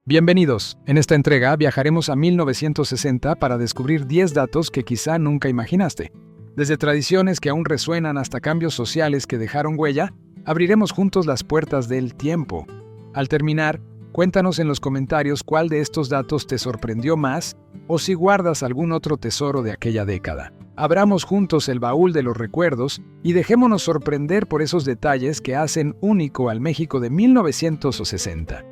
Bienvenidos. En esta entrega viajaremos a 1960 para descubrir 10 datos que quizá nunca imaginaste. Desde tradiciones que aún resuenan hasta cambios sociales que dejaron huella, abriremos juntos las puertas del tiempo. Al terminar, cuéntanos en los comentarios cuál de estos datos te sorprendió más o si guardas algún otro tesoro de aquella década. Abramos juntos el baúl de los recuerdos y dejémonos sorprender por esos detalles que hacen único al México de 1960.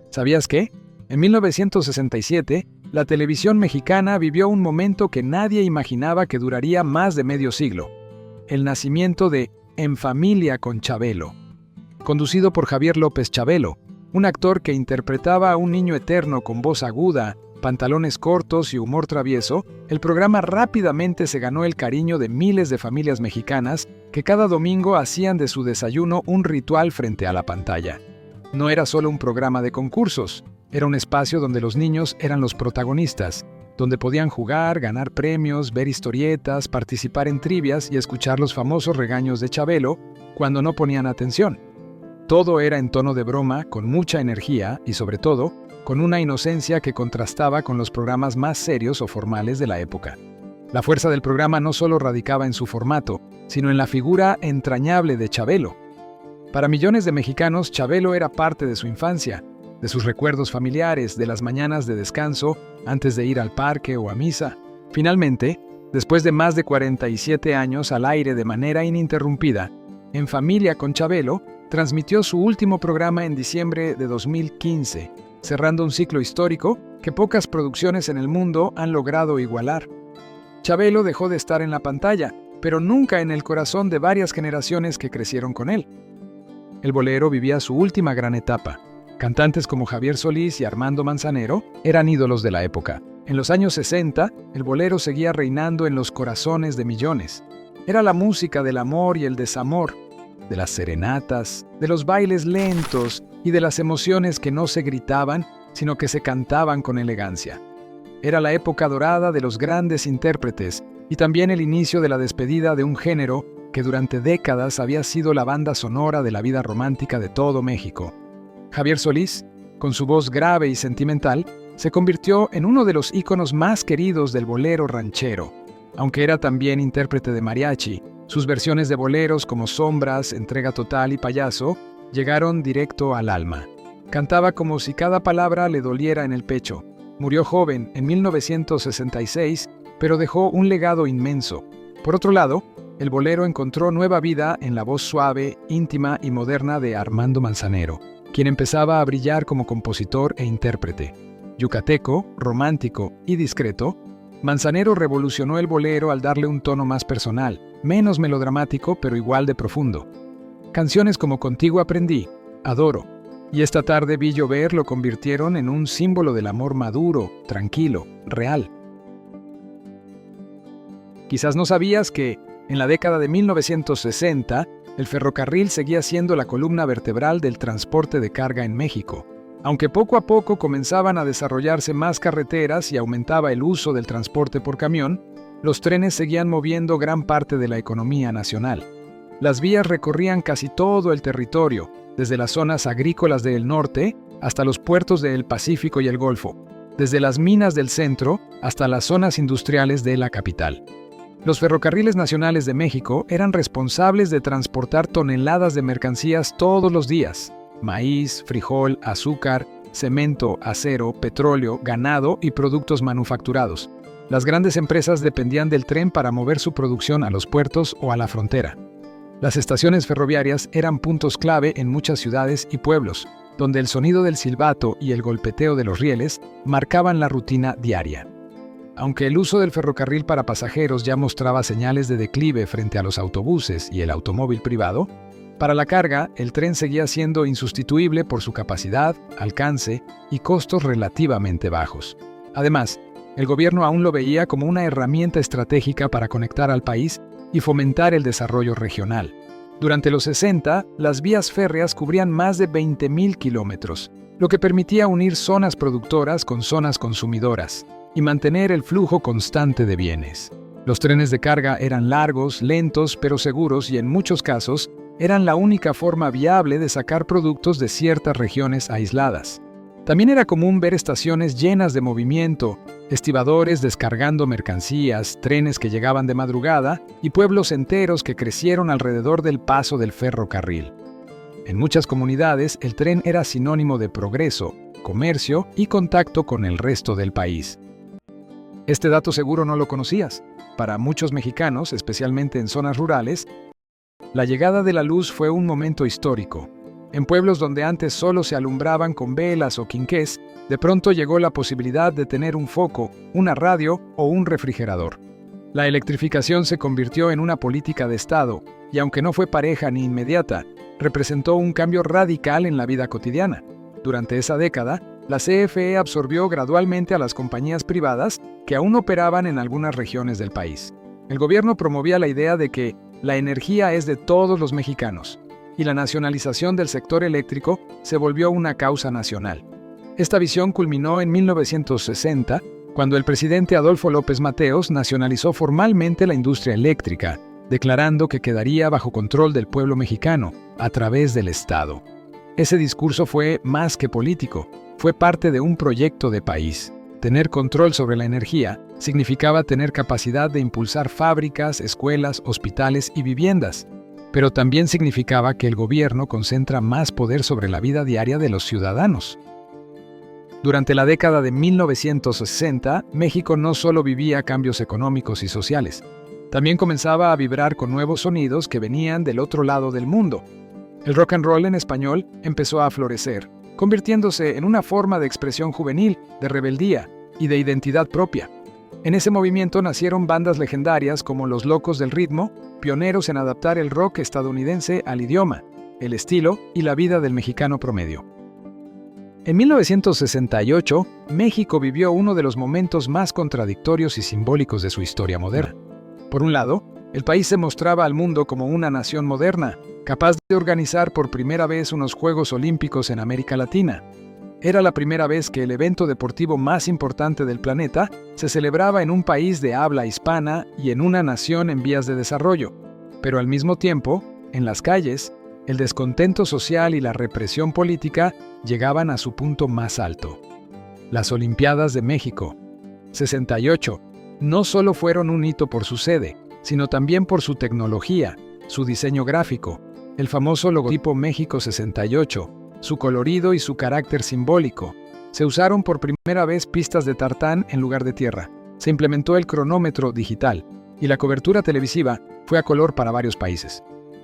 ¿Sabías qué? En 1967, la televisión mexicana vivió un momento que nadie imaginaba que duraría más de medio siglo: el nacimiento de En Familia con Chabelo. Conducido por Javier López Chabelo, un actor que interpretaba a un niño eterno con voz aguda, pantalones cortos y humor travieso, el programa rápidamente se ganó el cariño de miles de familias mexicanas que cada domingo hacían de su desayuno un ritual frente a la pantalla. No era solo un programa de concursos, era un espacio donde los niños eran los protagonistas, donde podían jugar, ganar premios, ver historietas, participar en trivias y escuchar los famosos regaños de Chabelo cuando no ponían atención. Todo era en tono de broma, con mucha energía y, sobre todo, con una inocencia que contrastaba con los programas más serios o formales de la época. La fuerza del programa no solo radicaba en su formato, sino en la figura entrañable de Chabelo. Para millones de mexicanos, Chabelo era parte de su infancia, de sus recuerdos familiares, de las mañanas de descanso, antes de ir al parque o a misa. Finalmente, después de más de 47 años al aire de manera ininterrumpida, En Familia con Chabelo transmitió su último programa en diciembre de 2015, cerrando un ciclo histórico que pocas producciones en el mundo han logrado igualar. Chabelo dejó de estar en la pantalla, pero nunca en el corazón de varias generaciones que crecieron con él. El bolero vivía su última gran etapa. Cantantes como Javier Solís y Armando Manzanero eran ídolos de la época. En los años 60, el bolero seguía reinando en los corazones de millones. Era la música del amor y el desamor, de las serenatas, de los bailes lentos y de las emociones que no se gritaban, sino que se cantaban con elegancia. Era la época dorada de los grandes intérpretes y también el inicio de la despedida de un género que durante décadas había sido la banda sonora de la vida romántica de todo México. Javier Solís, con su voz grave y sentimental, se convirtió en uno de los íconos más queridos del bolero ranchero. Aunque era también intérprete de mariachi, sus versiones de boleros como Sombras, Entrega Total y Payaso llegaron directo al alma. Cantaba como si cada palabra le doliera en el pecho. Murió joven, en 1966, pero dejó un legado inmenso. Por otro lado, el bolero encontró nueva vida en la voz suave, íntima y moderna de Armando Manzanero, quien empezaba a brillar como compositor e intérprete. Yucateco, romántico y discreto, Manzanero revolucionó el bolero al darle un tono más personal, menos melodramático pero igual de profundo. Canciones como Contigo aprendí, Adoro y Esta tarde vi llover lo convirtieron en un símbolo del amor maduro, tranquilo, real. Quizás no sabías que, en la década de 1960, el ferrocarril seguía siendo la columna vertebral del transporte de carga en México. Aunque poco a poco comenzaban a desarrollarse más carreteras y aumentaba el uso del transporte por camión, los trenes seguían moviendo gran parte de la economía nacional. Las vías recorrían casi todo el territorio, desde las zonas agrícolas del norte hasta los puertos del Pacífico y el Golfo, desde las minas del centro hasta las zonas industriales de la capital. Los ferrocarriles nacionales de México eran responsables de transportar toneladas de mercancías todos los días: maíz, frijol, azúcar, cemento, acero, petróleo, ganado y productos manufacturados. Las grandes empresas dependían del tren para mover su producción a los puertos o a la frontera. Las estaciones ferroviarias eran puntos clave en muchas ciudades y pueblos, donde el sonido del silbato y el golpeteo de los rieles marcaban la rutina diaria. Aunque el uso del ferrocarril para pasajeros ya mostraba señales de declive frente a los autobuses y el automóvil privado, para la carga el tren seguía siendo insustituible por su capacidad, alcance y costos relativamente bajos. Además, el gobierno aún lo veía como una herramienta estratégica para conectar al país y fomentar el desarrollo regional. Durante los 60, las vías férreas cubrían más de 20,000 kilómetros, lo que permitía unir zonas productoras con zonas consumidoras y mantener el flujo constante de bienes. Los trenes de carga eran largos, lentos, pero seguros y en muchos casos eran la única forma viable de sacar productos de ciertas regiones aisladas. También era común ver estaciones llenas de movimiento, estibadores descargando mercancías, trenes que llegaban de madrugada y pueblos enteros que crecieron alrededor del paso del ferrocarril. En muchas comunidades, el tren era sinónimo de progreso, comercio y contacto con el resto del país. Este dato seguro no lo conocías. Para muchos mexicanos, especialmente en zonas rurales, la llegada de la luz fue un momento histórico. En pueblos donde antes solo se alumbraban con velas o quinqués, de pronto llegó la posibilidad de tener un foco, una radio o un refrigerador. La electrificación se convirtió en una política de Estado, y aunque no fue pareja ni inmediata, representó un cambio radical en la vida cotidiana. Durante esa década, la CFE absorbió gradualmente a las compañías privadas que aún operaban en algunas regiones del país. El gobierno promovía la idea de que la energía es de todos los mexicanos, y la nacionalización del sector eléctrico se volvió una causa nacional. Esta visión culminó en 1960, cuando el presidente Adolfo López Mateos nacionalizó formalmente la industria eléctrica, declarando que quedaría bajo control del pueblo mexicano, a través del Estado. Ese discurso fue más que político, fue parte de un proyecto de país. Tener control sobre la energía significaba tener capacidad de impulsar fábricas, escuelas, hospitales y viviendas, pero también significaba que el gobierno concentra más poder sobre la vida diaria de los ciudadanos. Durante la década de 1960, México no solo vivía cambios económicos y sociales, también comenzaba a vibrar con nuevos sonidos que venían del otro lado del mundo. El rock and roll en español empezó a florecer, convirtiéndose en una forma de expresión juvenil, de rebeldía y de identidad propia. En ese movimiento nacieron bandas legendarias como Los Locos del Ritmo, pioneros en adaptar el rock estadounidense al idioma, el estilo y la vida del mexicano promedio. En 1968, México vivió uno de los momentos más contradictorios y simbólicos de su historia moderna. Por un lado, el país se mostraba al mundo como una nación moderna, capaz de organizar por primera vez unos Juegos Olímpicos en América Latina. Era la primera vez que el evento deportivo más importante del planeta se celebraba en un país de habla hispana y en una nación en vías de desarrollo. Pero al mismo tiempo, en las calles, el descontento social y la represión política llegaban a su punto más alto. Las Olimpiadas de México, 68, no solo fueron un hito por su sede, sino también por su tecnología, su diseño gráfico, el famoso logotipo México 68, su colorido y su carácter simbólico. Se usaron por primera vez pistas de tartán en lugar de tierra. Se implementó el cronómetro digital y la cobertura televisiva fue a color para varios países.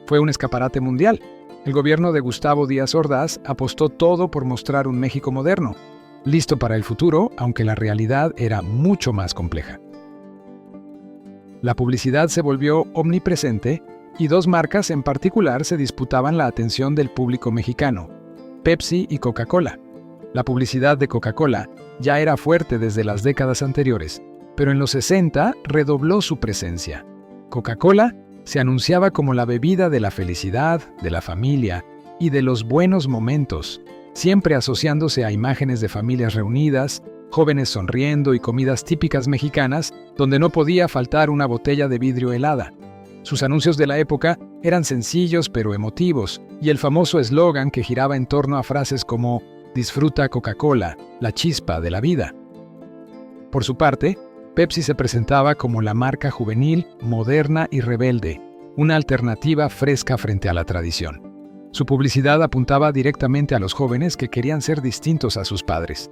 Fue un escaparate mundial. El gobierno de Gustavo Díaz Ordaz apostó todo por mostrar un México moderno, listo para el futuro, aunque la realidad era mucho más compleja. La publicidad se volvió omnipresente y dos marcas en particular se disputaban la atención del público mexicano: Pepsi y Coca-Cola. La publicidad de Coca-Cola ya era fuerte desde las décadas anteriores, pero en los 60 redobló su presencia. Coca-Cola se anunciaba como la bebida de la felicidad, de la familia y de los buenos momentos, siempre asociándose a imágenes de familias reunidas, jóvenes sonriendo y comidas típicas mexicanas donde no podía faltar una botella de vidrio helada. Sus anuncios de la época eran sencillos pero emotivos, y el famoso eslogan que giraba en torno a frases como «Disfruta Coca-Cola, la chispa de la vida». Por su parte, Pepsi se presentaba como la marca juvenil, moderna y rebelde, una alternativa fresca frente a la tradición. Su publicidad apuntaba directamente a los jóvenes que querían ser distintos a sus padres.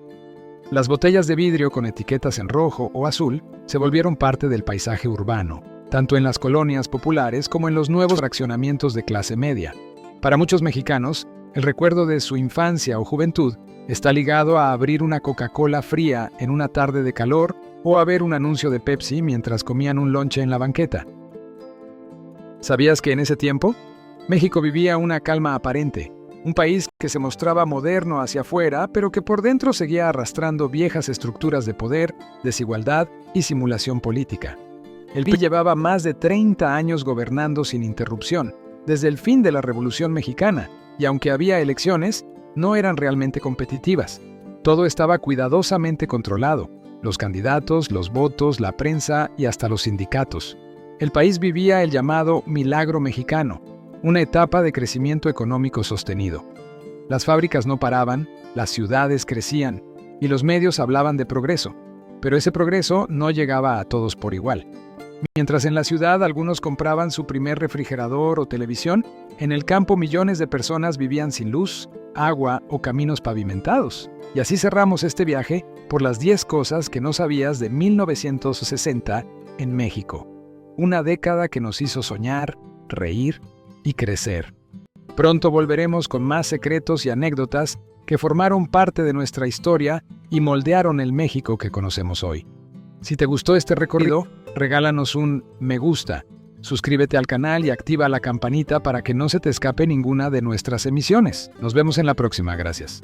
Las botellas de vidrio con etiquetas en rojo o azul se volvieron parte del paisaje urbano, tanto en las colonias populares como en los nuevos fraccionamientos de clase media. Para muchos mexicanos, el recuerdo de su infancia o juventud está ligado a abrir una Coca-Cola fría en una tarde de calor o a ver un anuncio de Pepsi mientras comían un lonche en la banqueta. ¿Sabías que en ese tiempo, México vivía una calma aparente? Un país que se mostraba moderno hacia afuera, pero que por dentro seguía arrastrando viejas estructuras de poder, desigualdad y simulación política. El PRI llevaba más de 30 años gobernando sin interrupción, desde el fin de la Revolución Mexicana, y aunque había elecciones, no eran realmente competitivas. Todo estaba cuidadosamente controlado: los candidatos, los votos, la prensa y hasta los sindicatos. El país vivía el llamado milagro mexicano, una etapa de crecimiento económico sostenido. Las fábricas no paraban, las ciudades crecían y los medios hablaban de progreso, pero ese progreso no llegaba a todos por igual. Mientras en la ciudad algunos compraban su primer refrigerador o televisión, en el campo millones de personas vivían sin luz, agua o caminos pavimentados. Y así cerramos este viaje por las 10 cosas que no sabías de 1960 en México. Una década que nos hizo soñar, reír y crecer. Pronto volveremos con más secretos y anécdotas que formaron parte de nuestra historia y moldearon el México que conocemos hoy. Si te gustó este recorrido, regálanos un me gusta, suscríbete al canal y activa la campanita para que no se te escape ninguna de nuestras emisiones. Nos vemos en la próxima, gracias.